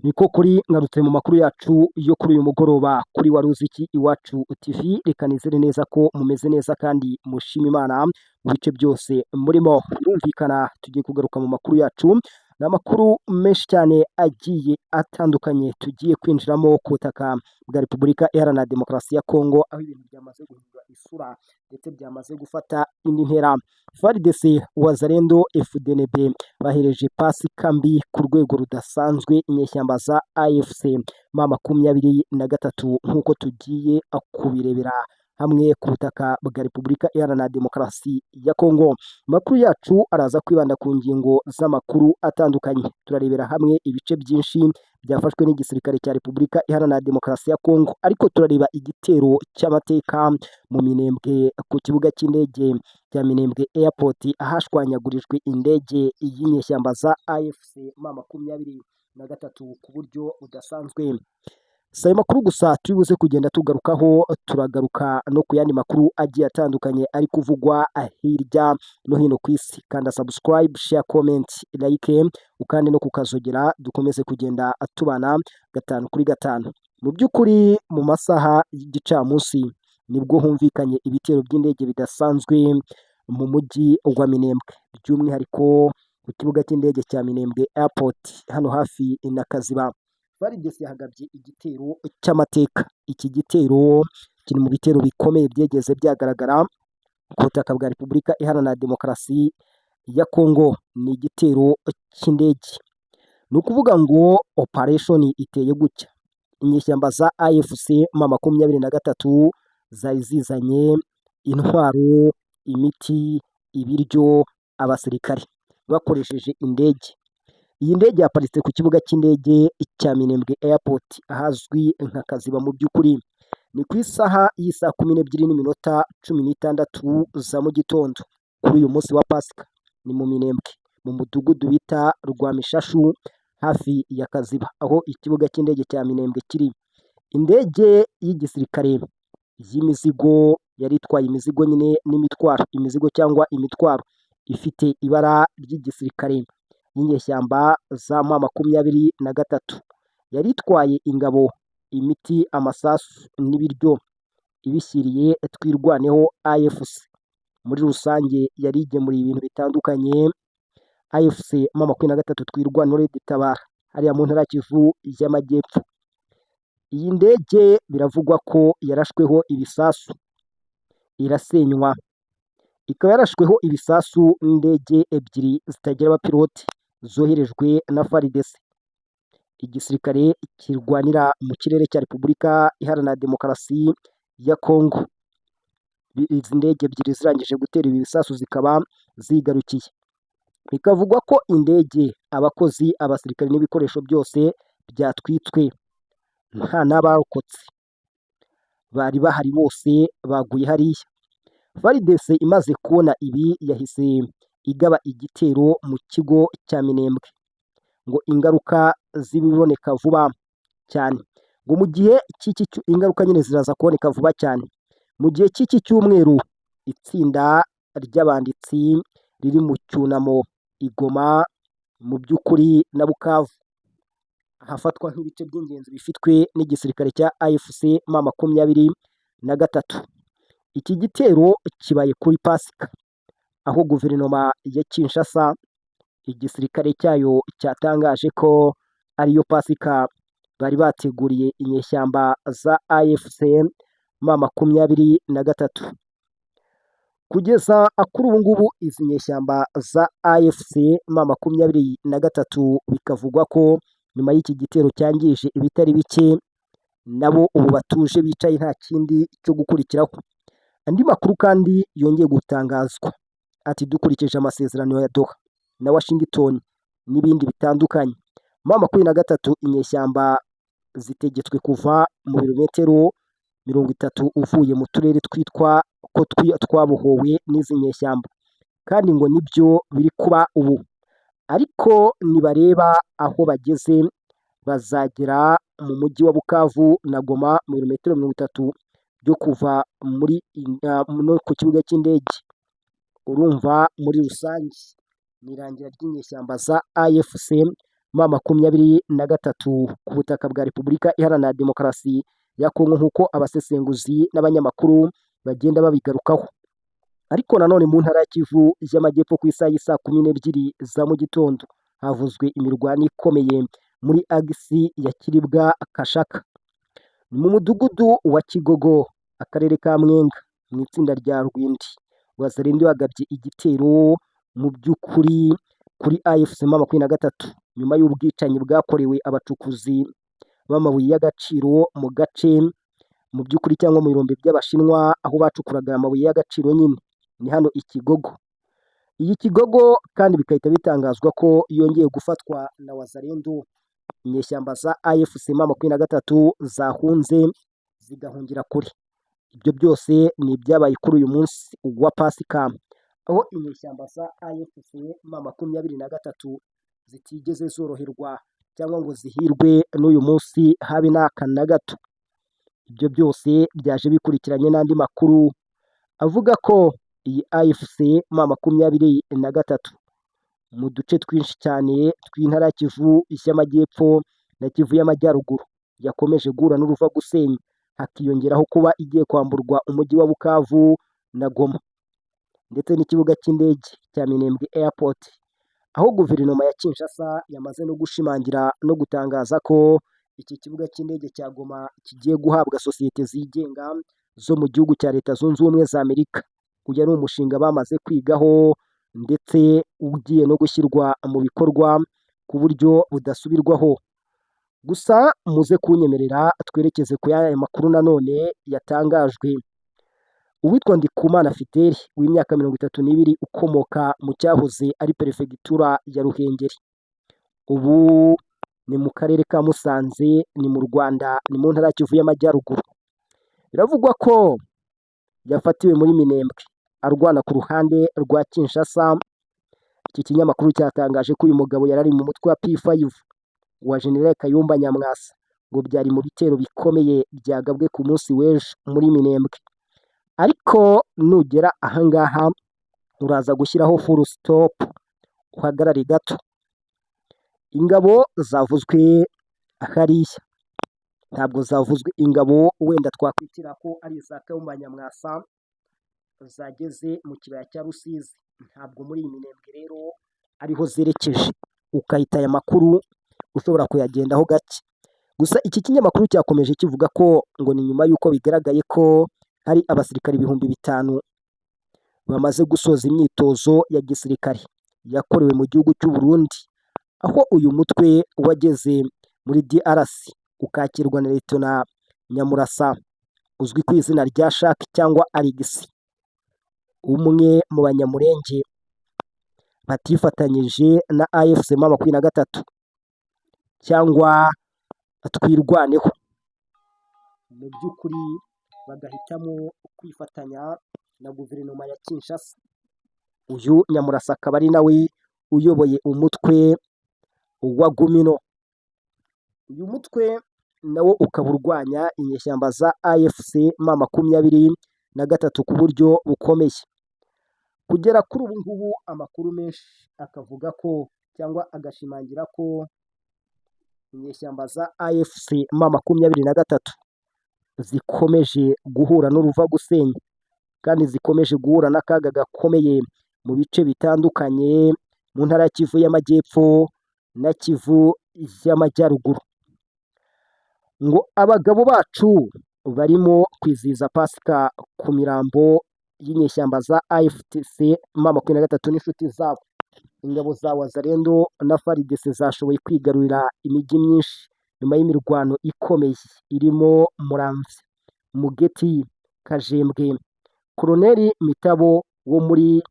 Niko kuri ngarutse mu makuru yacu yo kuri uyu mugoroba kuri Waruziki Iwacu TV, reka nizere neza ko mumeze neza kandi mushima Imana mu bice byose murimo. Birumvikana tugiye kugaruka mu makuru yacu, ni amakuru menshi cyane agiye atandukanye tugiye kwinjiramo ku butaka bwa Repubulika Iharanira Demokarasi ya Kongo, aho ibintu byamaze guhindura isura ndetse byamaze gufata indi ntera. FARDC, Wazalendo, FDNB bahereje pasi kambi ku rwego rudasanzwe inyeshyamba za AFC M23 nk'uko tugiye kubirebera hamwe ku butaka bwa Repubulika Iharanira Demokarasi ya Kongo. Amakuru yacu araza kwibanda ku ngingo z'amakuru atandukanye. Turarebera hamwe ibice byinshi byafashwe n'igisirikare cya Repubulika Iharanira Demokarasi ya Kongo, ariko turareba igitero cy'amateka mu Minembwe ku kibuga cy'indege cya Minembwe Airport, ahashwanyagurijwe indege y'inyeshyamba za AFC M23 ku buryo budasanzwe. Si ayo makuru gusa turi buze kugenda tugarukaho, turagaruka no ku yandi makuru agiye atandukanye ari kuvugwa hirya no hino ku isi. Kanda subscribe, share, comment, like, ukande no kukazogera, dukomeze kugenda tubana gatanu kuri gatanu. Mu by'ukuri mu masaha y'igicamunsi nibwo humvikanye ibitero by'indege bidasanzwe mu mujyi wa Minembwe, by'umwihariko ku kibuga cy'indege cya Minembwe Airport hano hafi na Kaziba. FARDC yahagabye igitero cy'amateka. Iki gitero kiri mu bitero bikomeye byegeze byagaragara ku butaka bwa Repubulika Iharanira Demokarasi ya Kongo. Ni igitero cy'indege, ni ukuvuga ngo operation iteye gutya: inyeshyamba za AFC M23 zari zizanye intwaro, imiti, ibiryo, abasirikare bakoresheje indege. Iyi ndege yaparitse ku kibuga cy'indege cya Minembwe Airport ahazwi nka Kaziba. Mu by'ukuri ni ku isaha y'isaa 12:16 za mu gitondo kuri uyu munsi wa Pasika. Ni mu Minembwe mu mudugudu bita Rwamishashu hafi ya Kaziba, aho ikibuga cy'indege cya Minembwe kiri. Indege y'igisirikare y'imizigo yari itwaye imizigo nyine n'imitwaro, imizigo cyangwa imitwaro ifite ibara ry'igisirikare y'inyeshyamba za M23, yari itwaye ingabo, imiti, amasasu n'ibiryo ibishyiriye Twirwaneho AFC. Muri rusange yari igemuriye ibintu bitandukanye AFC M23 Twirwaneho Red Tabara hariya mu ntara Kivu y'Amajyepfo. Iyi ndege biravugwa ko yarashweho ibisasu irasenywa, ikaba yarashweho ibisasu n'indege ebyiri zitagira abapilote zoherejwe na FARDC, igisirikare kirwanira mu kirere cya Repubulika Iharanira Demokarasi ya Kongo. Izi ndege ebyiri zirangije gutera ibi bisasu zikaba zigarukiye. Bikavugwa ko indege, abakozi, abasirikare n'ibikoresho byose byatwitswe, nta n'abarokotse bari bahari, bose baguye hariya. FARDC imaze kubona ibi yahise igaba igitero mu kigo cya Minembwe, ngo ingaruka zibiboneka vuba cyane, ngo mu gihe ingaruka nyine ziraza kuboneka vuba cyane. Mu gihe cy'iki cyumweru itsinda ry'abanditsi riri mu cyunamo i Goma, mu by'ukuri na Bukavu, hafatwa nk'ibice by'ingenzi bifitwe n'igisirikare cya AFC M23. Iki gitero kibaye kuri Pasika, aho guverinoma ya Kinshasa, igisirikare cyayo cyatangaje ko ariyo Pasika bari bateguriye inyeshyamba za AFC M23. Kugeza kuri ubu ngubu izi nyeshyamba za AFC M23 bikavugwa ko nyuma y'iki gitero cyangije ibitari bike, nabo ubu batuje bicaye nta kindi cyo gukurikiraho. Andi makuru kandi yongeye gutangazwa ati dukurikije amasezerano ya Doha na Washington n'ibindi bitandukanye, M23 inyeshyamba zitegetswe kuva mu birometero 30 uvuye mu turere twitwa ko twabohowe n'izi nyeshyamba, kandi ngo nibyo biri kuba ubu. Ariko nibareba aho bageze, bazagera mu mujyi wa Bukavu na Goma mu birometero 30 byo kuva muri ku kibuga cy'indege. Urumva muri rusange ni irangira ry'inyeshyamba za AFC M23 ku butaka bwa Repubulika Iharanira Demokarasi ya Kongo nk'uko abasesenguzi n'abanyamakuru bagenda babigarukaho. Ariko nanone mu ntara ya Kivu y'Amajyepfo ku isaha y'i saa 12 za mu gitondo havuzwe imirwano ikomeye muri agisi ya Kiribwa Kashaka mu mudugudu wa Kigogo, akarere ka Mwenga, mu itsinda rya Rwindi. Wazalendo yagabye igitero mu by'ukuri kuri AFC M23 nyuma y'ubwicanyi bwakorewe abacukuzi b'amabuye y'agaciro mu gace mu by'ukuri cyangwa mu birombe by'Abashinwa aho bacukuraga amabuye y'agaciro nyine ni hano i Kigogo. Iyi Kigogo kandi bikahita bitangazwa ko yongeye gufatwa na Wazalendo. Inyeshyamba za AFC M23 zahunze zigahungira kure. Ibyo byose ni ibyabaye kuri uyu munsi wa Pasika, aho inyeshyamba za AFC M23 zitigeze zoroherwa cyangwa ngo zihirwe n'uyu munsi habe n'aka na gato. Ibyo byose byaje bikurikiranye n'andi makuru avuga ko iyi AFC M23 mu duce twinshi cyane tw'intara ya Kivu y'Amajyepfo na Kivu y'Amajyaruguru yakomeje guhura n'uruva gusenya, hakiyongeraho kuba igiye kwamburwa umujyi wa Bukavu na Goma ndetse n'ikibuga cy'indege cya Minembwe Airport, aho guverinoma ya Kinshasa yamaze no gushimangira no gutangaza ko iki kibuga cy'indege cya Goma kigiye guhabwa sosiyete zigenga zo mu gihugu cya Leta Zunze Ubumwe za Amerika. Uyu ari umushinga bamaze kwigaho ndetse ugiye no gushyirwa mu bikorwa ku buryo budasubirwaho. Gusa muze kunyemerera twerekeze ku yaya makuru nanone yatangajwe. Uwitwa Ndikumana Fidèle w'imyaka 32 ukomoka mu cyahoze ari perefegitura ya Ruhengeri, ubu ni mu karere ka Musanze, ni mu Rwanda, ni mu ntara ya Kivu y'Amajyaruguru. Biravugwa ko yafatiwe muri Minembwe arwana ku ruhande rwa Kinshasa. Iki kinyamakuru cyatangaje ko uyu mugabo yarari mu mutwe wa P5 wa General Kayumba Nyamwasa, ngo byari mu bitero bikomeye byagabwe ku munsi w'ejo muri Minembwe. Ariko nugera ahangaha uraza gushyiraho full stop, uhagarare gato. Ingabo zavuzwe hariya ntabwo zavuzwe ingabo wenda twakwitira ko ari za Kayumba Nyamwasa zageze mu kibaya cya Rusizi, ntabwo muri iyi Minembwe rero ariho zerekeje, ukahita aya makuru ushobora kuyagendaho gake. Gusa iki kinyamakuru cyakomeje kivuga ko ngo ni nyuma y'uko bigaragaye ko hari abasirikari 5,000 bamaze gusoza imyitozo ya gisirikare yakorewe mu gihugu cy'u Burundi, aho uyu mutwe wageze muri DRC ukakirwa na Leta Nyamurasa uzwi ku izina rya Shaki cyangwa Alexis, umwe mu banyamurenge batifatanyije na AFC M23 cyangwa twirwaneho, mu by'ukuri bagahitamo kwifatanya na guverinoma ya Kinshasa. Uyu Nyamurasa akaba ari nawe uyoboye umutwe wa Gumino. Uyu mutwe nawo ukaba urwanya inyeshyamba za AFC M23 ku buryo bukomeye. Kugera kuri ubu ngubu amakuru menshi akavuga ko cyangwa agashimangira ko inyeshyamba za AFC M23 zikomeje guhura n'uruva gusenya kandi zikomeje guhura n'akaga gakomeye mu bice bitandukanye mu ntara ya Kivu y'Amajyepfo na Kivu y'Amajyaruguru. Ngo abagabo bacu barimo kwizihiza Pasika ku mirambo y'inyeshyamba za AFC M23 n'inshuti zabo. Ingabo za Wazalendo na FARDC zashoboye kwigarurira imijyi myinshi nyuma y'imirwano ikomeye irimo Muramvya, Mugeti, Kajembwe. Koloneli Mitabo wo muri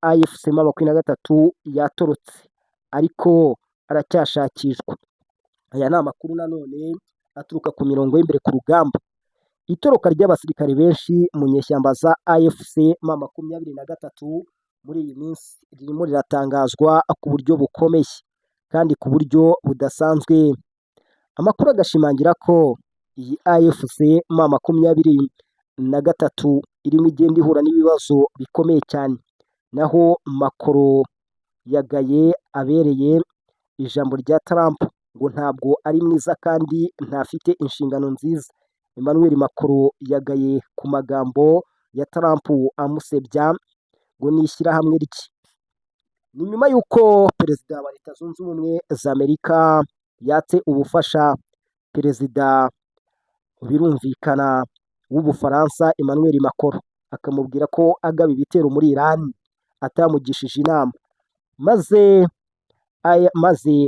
AFC M23 yatorotse ariko aracyashakishwa. Aya ni amakuru nanone aturuka ku mirongo y'imbere ku rugamba. Itoroka ry'abasirikare benshi mu nyeshyamba za AFC M23 muri iyi minsi ririmo riratangazwa ku buryo bukomeye kandi ku buryo budasanzwe. Amakuru agashimangira ko iyi AFC M23 irimo igenda ihura n'ibibazo bikomeye cyane, naho makoro yagaye abereye ijambo rya Trump ngo ntabwo ari mwiza kandi ntafite inshingano nziza. Emmanuel Macron yagaye ku magambo ya Trump amusebya ngo ni ishyirahamwe rye. Ni nyuma y'uko perezida wa Leta Zunze Ubumwe za Amerika yatse ubufasha perezida birumvikana w'Ubufaransa Emmanuel Macron, akamubwira ko agaba ibitero muri Iran atamugishije inama, maze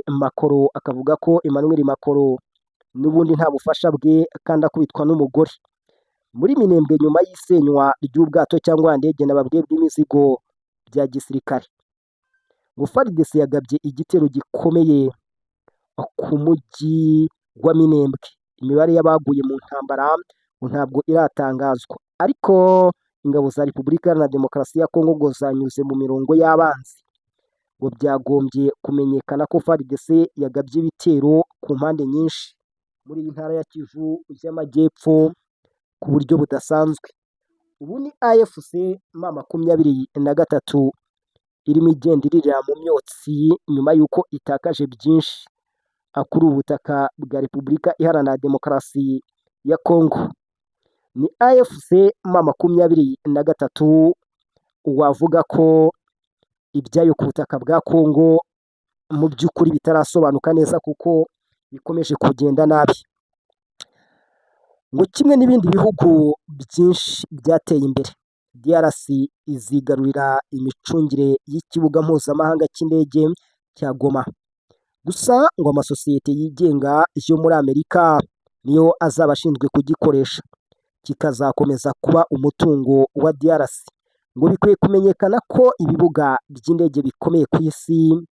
Macron akavuga ko Emmanuel Macron n'ubundi nta bufasha bwe kandi akubitwa n'umugore. Muri Minembwe nyuma y'isenywa ry'ubwato cyangwa ndege nababwiye bw'imizigo bya gisirikare, ngo FARDC yagabye igitero gikomeye ku mujyi wa Minembwe. Imibare y'abaguye mu ntambara ngo ntabwo iratangazwa, ariko ingabo za Repubulika Iharanira Demokarasi ya Kongo ngo zanyuze mu mirongo y'abanzi, ngo byagombye kumenyekana ko FARDC yagabye ibitero ku mpande nyinshi muri iyi ntara ya Kivu y'Amajyepfo ku buryo budasanzwe. Ubu ni AFC M23 irimo igenda iririra mu myotsi nyuma y'uko itakaje byinshi kuri ubu butaka bwa Repubulika Iharanira Demokarasi ya Kongo. Ni AFC M23 wavuga ko ibyayo ku butaka bwa Kongo mu by'ukuri bitarasobanuka neza kuko bikomeje kugenda nabi. Ngo kimwe n'ibindi bihugu byinshi byateye imbere, DRC izigarurira imicungire y'ikibuga mpuzamahanga cy'indege cya Goma. Gusa ngo amasosiyete yigenga yo muri Amerika niyo azaba ashinzwe kugikoresha, kikazakomeza kuba umutungo wa DRC. Ngo bikwiye kumenyekana ko ibibuga by'indege bikomeye ku isi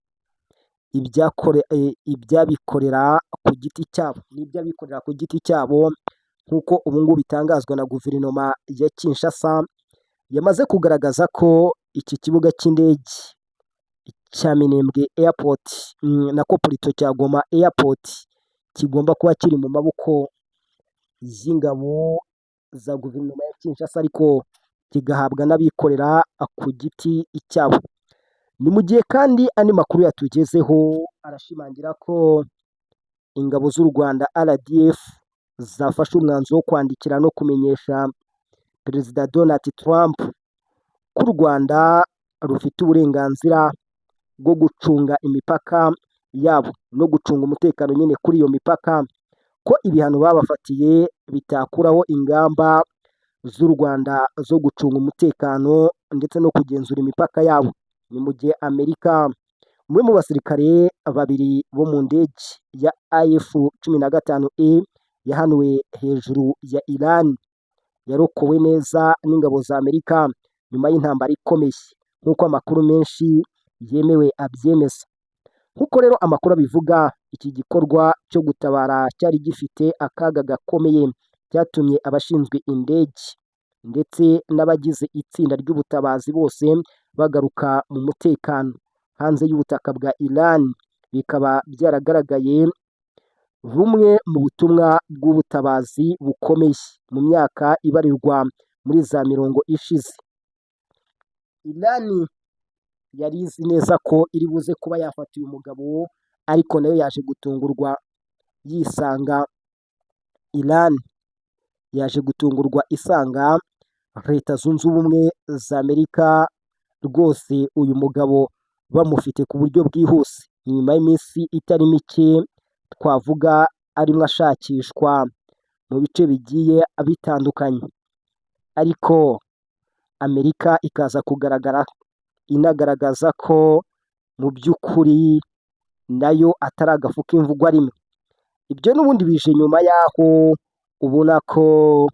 ibyabikorera ku giti cyabo n'iby'abikorera ku giti cyabo, nk'uko ubu ngubu bitangazwa na guverinoma ya Kinshasa, yamaze kugaragaza ko iki kibuga cy'indege cya Minembwe Airport na Kopolito cya Goma Airport kigomba kuba kiri mu maboko y'ingabo za guverinoma ya Kinshasa, ariko kigahabwa n'abikorera ku giti cyabo. Ni mu gihe kandi andi makuru yatugezeho arashimangira ko ingabo z'u Rwanda RDF zafashe umwanzuro wo kwandikira no kumenyesha Perezida Donald Trump ko u Rwanda rufite uburenganzira bwo gucunga imipaka yabo no gucunga umutekano nyine kuri iyo mipaka, ko ibihano babafatiye bitakuraho ingamba z'u Rwanda zo gucunga umutekano ndetse no kugenzura imipaka yabo. Ni mu gihe Amerika, umwe mu basirikare babiri bo mu ndege ya AF-15E yahanuwe hejuru ya Iran, yarokowe neza n'ingabo za Amerika nyuma y'intambara ikomeye, nk'uko amakuru menshi yemewe abyemeza. Nk'uko rero amakuru abivuga, iki gikorwa cyo gutabara cyari gifite akaga gakomeye, cyatumye abashinzwe indege ndetse n'abagize itsinda ry'ubutabazi bose bagaruka mu mutekano hanze y'ubutaka bwa Iran. Bikaba byaragaragaye bumwe mu butumwa bw'ubutabazi bukomeye mu myaka ibarirwa muri za mirongo ishize. Iran yari izi neza ko iri buze kuba yafata uyu mugabo, ariko nayo yaje gutungurwa yisanga, Iran yaje gutungurwa isanga Leta Zunze Ubumwe za Amerika rwose uyu mugabo bamufite ku buryo bwihuse. Nyuma y'iminsi itari mike twavuga arimo ashakishwa mu bice bigiye bitandukanye, ariko Amerika ikaza inagaragaza ko mu by'ukuri nayo atari agafu k'imvugwa rimwe. Ibyo n'ubundi bije nyuma y'aho ubona ko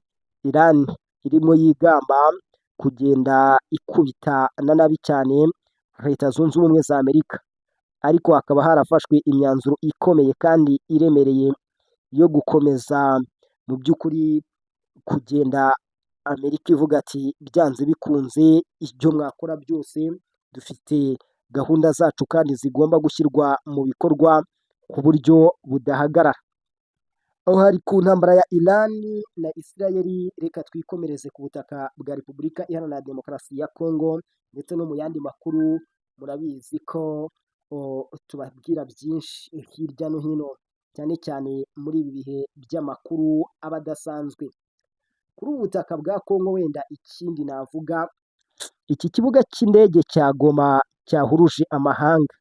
Iran irimo yigamba kugenda ikubita nabi cyane Leta Zunze Ubumwe za Amerika, ariko hakaba harafashwe imyanzuro ikomeye kandi iremereye yo gukomeza mu by'ukuri kugenda Amerika ivuga ati byanze bikunze ibyo mwakora byose dufite gahunda zacu kandi zigomba gushyirwa mu bikorwa ku buryo budahagarara. Aho hari ku ntambara ya Iran na Israel, reka twikomereze ku butaka bwa Repubulika Iharanira Demokarasi ya Kongo ndetse no mu yandi makuru. Murabizi ko tubabwira byinshi hirya no hino, cyane cyane muri ibi bihe by'amakuru aba adasanzwe. Kuri ubu butaka bwa Kongo wenda ikindi navuga, iki kibuga cy'indege cya Goma cyahuruje amahanga.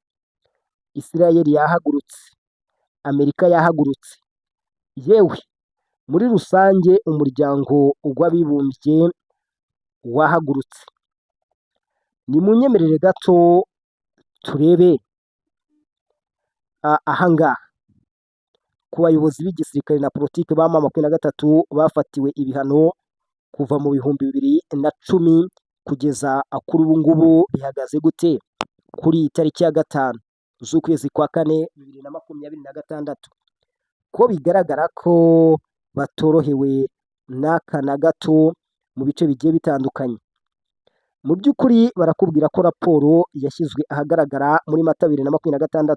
Israel yahagurutse, Amerika yahagurutse, yewe muri rusange umuryango w'abibumbye wahagurutse. Nimunyemerere gato turebe aha ngaha ku bayobozi b'igisirikare na politiki ba M23 bafatiwe ibihano kuva mu 2010 kugeza kuri ubu ngubu bihagaze gute kuri iyi tariki ya 5 z'ukwezi kwa 4 2026, ko bigaragara ko batorohewe n'aka na gato mu bice bigiye bitandukanye. Mu by'ukuri barakubwira ko raporo yashyizwe ahagaragara muri Mata 2026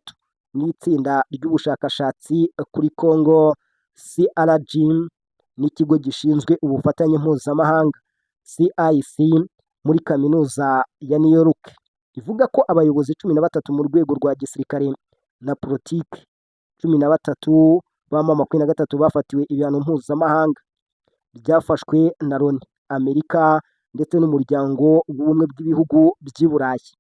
n'itsinda ry'ubushakashatsi kuri Congo CRG n'ikigo gishinzwe ubufatanye mpuzamahanga CIC muri kaminuza ya New York, ivuga ko abayobozi 13 mu rwego rwa gisirikare na politiki 13 ba M23 bafatiwe ibihano mpuzamahanga byafashwe na Loni, Amerika ndetse n'umuryango w'ubumwe bw'ibihugu by'i Burayi.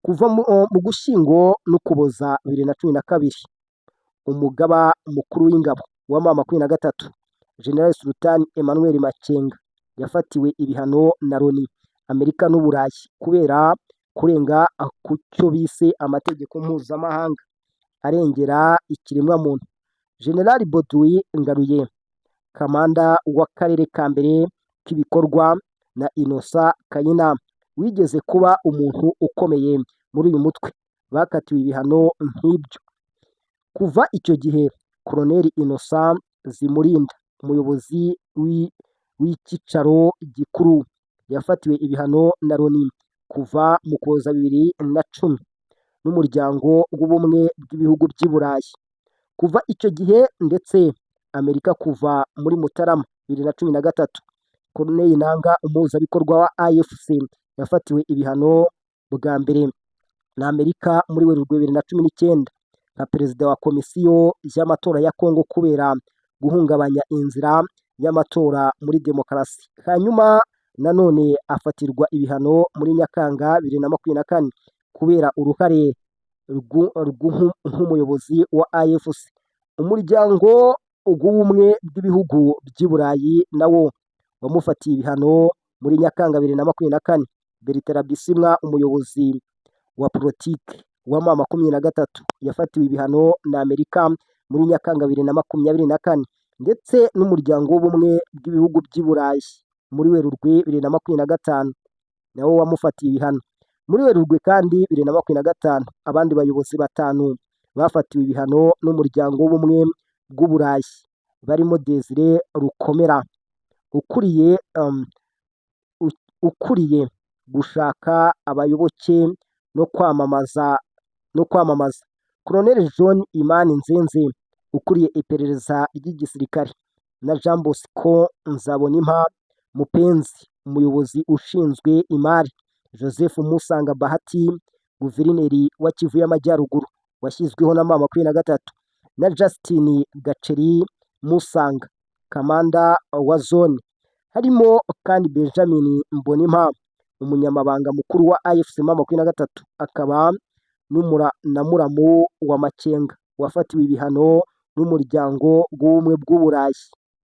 Kuva mu Gushyingo n'Ukuboza 2012, umugaba mukuru w'ingabo wa M23 General Sultan Emmanuel Makenga yafatiwe ibihano na Loni, Amerika n'Uburayi kubera kurenga ku cyo bise amategeko mpuzamahanga arengera ikiremwamuntu. General Baudouin Ngaruye, kamanda w'akarere ka mbere k'ibikorwa, na Innocent Kayina wigeze kuba umuntu ukomeye muri uyu mutwe, bakatiwe ibihano nk'ibyo. Kuva icyo gihe Colonel Innocent Zimurinda, umuyobozi w'icyicaro gikuru, yafatiwe ibihano na Loni kuva mu Ukuboza 2010 n'umuryango w'ubumwe bw'ibihugu by'i Burayi. Kuva icyo gihe ndetse Amerika kuva muri Mutarama 2013, Corneille Nangaa, umuhuzabikorwa wa AFC, yafatiwe ibihano bwa mbere na Amerika muri Werurwe 2019 nka perezida wa komisiyo y'amatora ya Kongo kubera guhungabanya inzira y'amatora muri demokarasi. Hanyuma nanone afatirwa ibihano muri Nyakanga 2024 kubera uruhare nk'umuyobozi wa AFC. Umuryango w'ubumwe bw'ibihugu by'i Burayi nawo wamufatiye ibihano muri Nyakanga 2024. Bertrand Bisimwa, umuyobozi wa politiki wa M23, yafatiwe ibihano na Amerika muri Nyakanga 2024, ndetse n'umuryango w'ubumwe bw'ibihugu by'i Burayi muri Werurwe 2025 nawo wamufatiye ibihano. Muri Werurwe kandi 2025 abandi bayobozi 5 bafatiwe ibihano n'umuryango w'ubumwe bw'u Burayi, barimo Desire Rukomera ukuriye gushaka abayoboke no kwamamaza, Colonel John Imani Nzenze ukuriye iperereza ry'igisirikare, na Jean Bosco Nzabonimpa Mupenzi, umuyobozi ushinzwe imari, Joseph Musanga Bahati, guverineri wa Kivu y'Amajyaruguru washyizweho na M23, na Justin Gaceri Musanga, kamanda wa zone. Harimo kandi Benjamin Mbonimpa, umunyamabanga mukuru wa AFC M23, akaba na muramu wa Makenga, wafatiwe ibihano n'umuryango w'ubumwe bw'u Burayi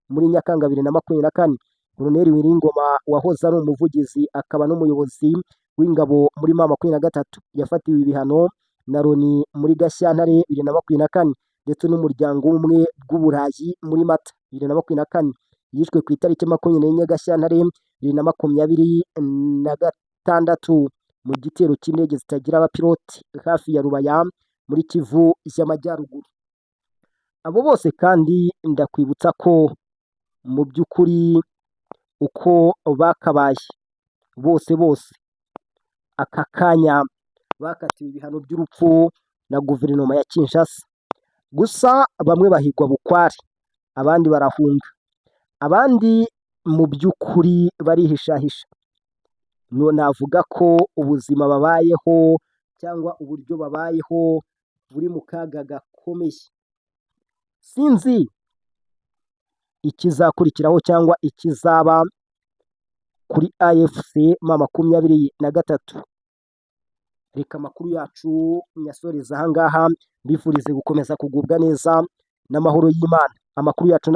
muri Nyakanga 2024. Colonel Wiringoma wahoze ari umuvugizi akaba n'umuyobozi w'ingabo muri M23 yafatiwe ibihano na Loni muri Gashyantare 2024, ndetse n'umuryango w'ubumwe bw'u Burayi muri Mata 2024. Yishwe ku itariki 24 Gashyantare 2026 mu gitero cy'indege zitagira abapiloti hafi ya Rubaya muri Kivu y'Amajyaruguru. Abo bose kandi ndakwibutsa ko mu by'ukuri uko bakabaye bose aka kanya bakatiwe ibihano by'urupfu na guverinoma ya Kinshasa. Gusa bamwe bahigwa bukware, abandi barahunga, abandi mu by'ukuri barihishahisha. Navuga ko ubuzima babayeho cyangwa uburyo babayeho buri mu kaga gakomeye. Sinzi ikizakurikiraho cyangwa ikizaba kuri AFC M23. Reka amakuru yacu nyasoreza aha ngaha, mbifurize gukomeza kugubwa neza n'amahoro y'Imana. Amakuru yacu